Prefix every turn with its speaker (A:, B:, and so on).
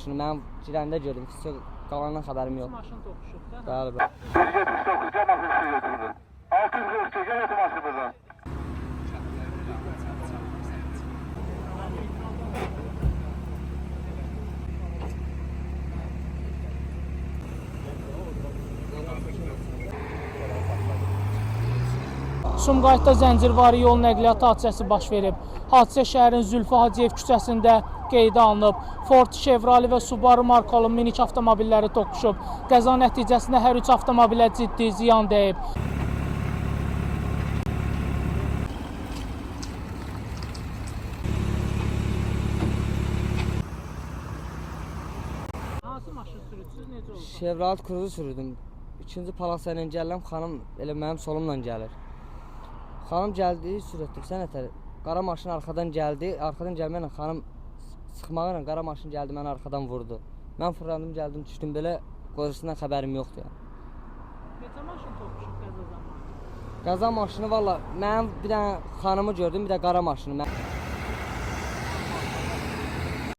A: maşını mən girəndə gördüm. Qalandan xəbərim yox.
B: Maşın toqquşub da.
A: Bəli, bəli.
C: 642 maşını buradan.
B: Sumqayıtda zəncirvari yol nəqliyyat hadisəsi baş verib. Hadisə şəhərin Zülfü Hacıyev küçəsində qeydə alınıb. Ford, Chevrolet və Subaru markalı minik avtomobilləri toqquşub. Qəza nəticəsində hər üç avtomobilə ciddi ziyan dəyib. Hansı maşın sürürsünüz, necə oldu?
A: Chevrolet Cruze sürürdüm. İkinci palasa ilə gəlirəm, xanım elə mənim solumla gəlir. Xanım gəldi, sürətdə sənətər. Qara maşın arxadan gəldi, arxadan gəlməklə xanım sıxmağı ilə qara maşın gəldi, məni arxadan vurdu. Mən fırlandım, gəldim, düşdüm belə, qozusundan xəbərim yoxdur ya.
B: Neçə maşın toqquşub qəza zamanı?
A: Qəza maşını valla, mənim bir dənə xanımı gördüm, bir də qara maşını.